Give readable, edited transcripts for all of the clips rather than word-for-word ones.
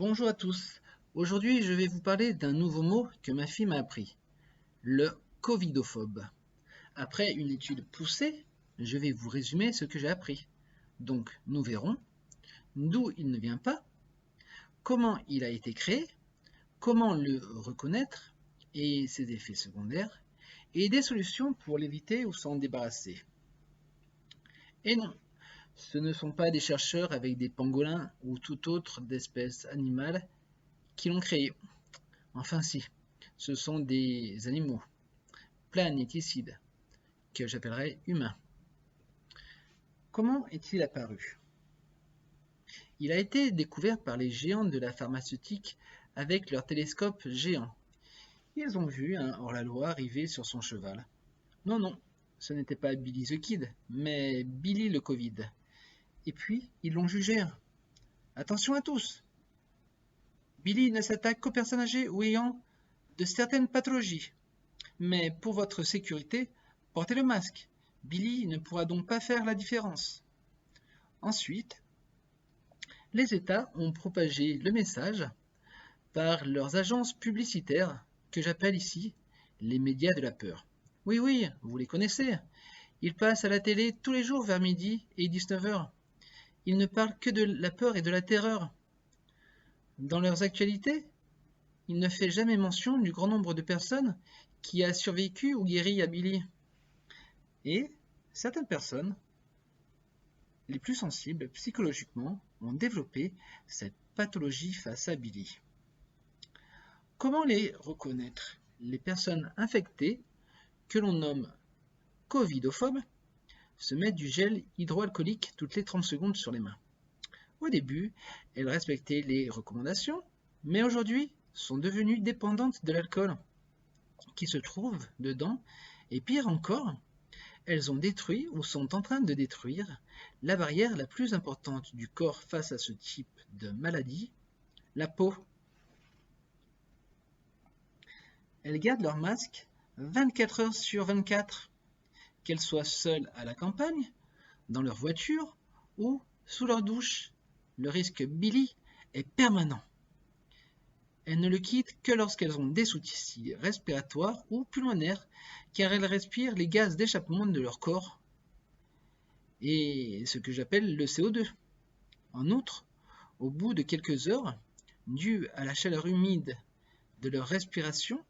Bonjour à tous. Aujourd'hui, je vais vous parler d'un nouveau mot que ma fille m'a appris, le covidophobe. Après une étude poussée, je vais vous résumer ce que j'ai appris. Donc, nous verrons d'où il ne vient pas, comment il a été créé, comment le reconnaître et ses effets secondaires, et des solutions pour l'éviter ou s'en débarrasser. Et non, ce ne sont pas des chercheurs avec des pangolins ou toute autre d'espèce animale qui l'ont créé. Enfin si, ce sont des animaux planeticides, que j'appellerais humains. Comment est-il apparu? Il a été découvert par les géants de la pharmaceutique avec leurs télescopes géants. Ils ont vu un hors-la-loi arriver sur son cheval. Non, non, ce n'était pas Billy the Kid, mais Billy le Covid. Et puis, ils l'ont jugé. Attention à tous! Billy ne s'attaque qu'aux personnes âgées ou ayant de certaines pathologies. Mais pour votre sécurité, portez le masque. Billy ne pourra donc pas faire la différence. Ensuite, les États ont propagé le message par leurs agences publicitaires, que j'appelle ici les médias de la peur. Oui, oui, vous les connaissez. Ils passent à la télé tous les jours vers midi et 19h. Ils ne parlent que de la peur et de la terreur. Dans leurs actualités, ils ne font jamais mention du grand nombre de personnes qui a survécu ou guéri à Billy. Et certaines personnes, les plus sensibles psychologiquement, ont développé cette pathologie face à Billy. Comment les reconnaître? Les personnes infectées, que l'on nomme covidophobes, se mettent du gel hydroalcoolique toutes les 30 secondes sur les mains. Au début, elles respectaient les recommandations, mais aujourd'hui sont devenues dépendantes de l'alcool qui se trouve dedans, et pire encore, elles ont détruit ou sont en train de détruire la barrière la plus importante du corps face à ce type de maladie, la peau. Elles gardent leur masque 24 heures sur 24, qu'elles soient seules à la campagne, dans leur voiture ou sous leur douche. Le risque Billy est permanent. Elles ne le quittent que lorsqu'elles ont des soucis respiratoires ou pulmonaires, car elles respirent les gaz d'échappement de leur corps et ce que j'appelle le CO2. En outre, au bout de quelques heures, dû à la chaleur humide de leur respiration,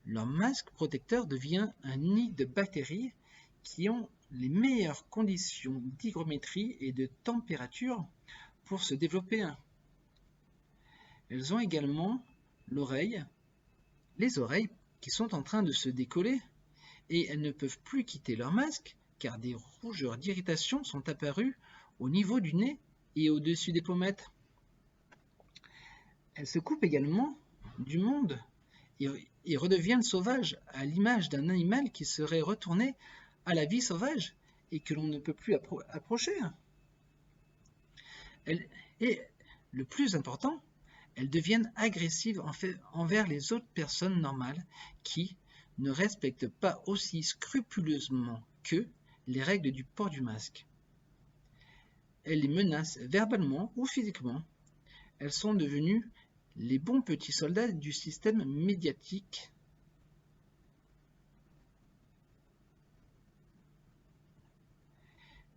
leur masque protecteur devient un nid de bactéries qui ont les meilleures conditions d'hygrométrie et de température pour se développer. Elles ont également les oreilles qui sont en train de se décoller et elles ne peuvent plus quitter leur masque car des rougeurs d'irritation sont apparues au niveau du nez et au-dessus des pommettes. Elles se coupent également du monde et redeviennent sauvages, à l'image d'un animal qui serait retourné à la vie sauvage et que l'on ne peut plus approcher. Et le plus important, elles deviennent agressives envers les autres personnes normales qui ne respectent pas aussi scrupuleusement qu'eux les règles du port du masque. Elles les menacent verbalement ou physiquement. Elles sont devenues les bons petits soldats du système médiatique.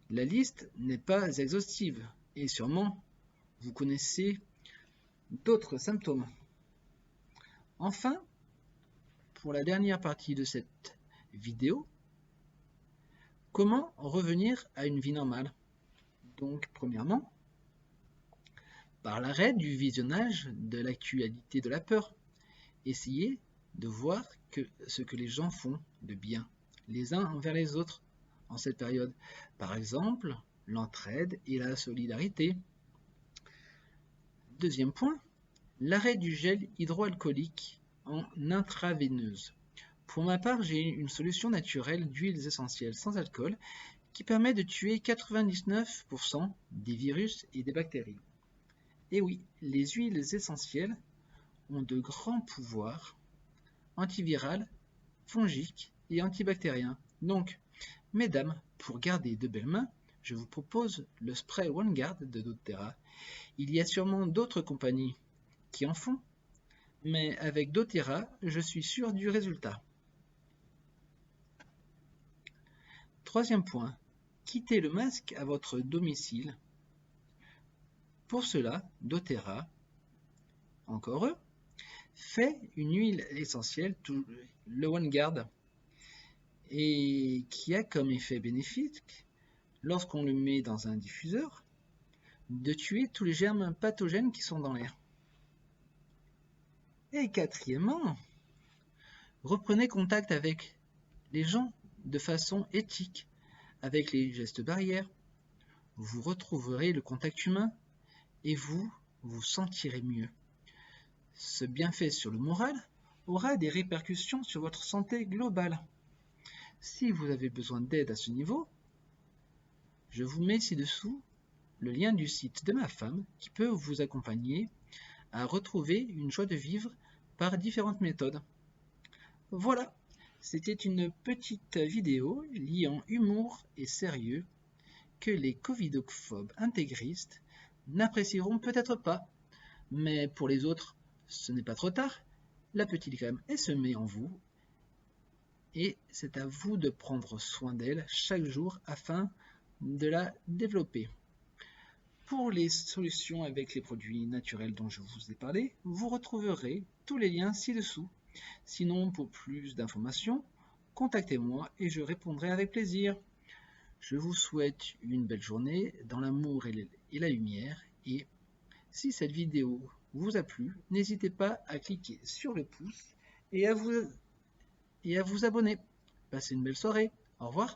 La liste n'est pas exhaustive et sûrement vous connaissez d'autres symptômes. Enfin, pour la dernière partie de cette vidéo, comment revenir à une vie normale? Donc, premièrement, par l'arrêt du visionnage de l'actualité de la peur, essayez de voir ce que les gens font de bien, les uns envers les autres, en cette période. Par exemple, l'entraide et la solidarité. Deuxième point, l'arrêt du gel hydroalcoolique en intraveineuse. Pour ma part, j'ai une solution naturelle d'huiles essentielles sans alcool qui permet de tuer 99% des virus et des bactéries. Et oui, les huiles essentielles ont de grands pouvoirs antivirales, fongiques et antibactériens. Donc, mesdames, pour garder de belles mains, je vous propose le spray OneGuard de doTERRA. Il y a sûrement d'autres compagnies qui en font, mais avec doTERRA, je suis sûr du résultat. Troisième point, quittez le masque à votre domicile. Pour cela, doTERRA, encore eux, fait une huile essentielle, le OneGuard, et qui a comme effet bénéfique, lorsqu'on le met dans un diffuseur, de tuer tous les germes pathogènes qui sont dans l'air. Et quatrièmement, reprenez contact avec les gens de façon éthique, avec les gestes barrières. Vous retrouverez le contact humain et vous vous sentirez mieux. Ce bienfait sur le moral aura des répercussions sur votre santé globale. Si vous avez besoin d'aide à ce niveau, je vous mets ci-dessous le lien du site de ma femme qui peut vous accompagner à retrouver une joie de vivre par différentes méthodes. Voilà, c'était une petite vidéo liant humour et sérieux que les covidophobes intégristes n'apprécieront peut-être pas, mais pour les autres, ce n'est pas trop tard. La petite crème est semée en vous et c'est à vous de prendre soin d'elle chaque jour afin de la développer. Pour les solutions avec les produits naturels dont je vous ai parlé, vous retrouverez tous les liens ci-dessous. Sinon, pour plus d'informations, contactez-moi et je répondrai avec plaisir. Je vous souhaite une belle journée dans l'amour et la lumière. Et si cette vidéo vous a plu, n'hésitez pas à cliquer sur le pouce et à vous abonner. Passez une belle soirée. Au revoir.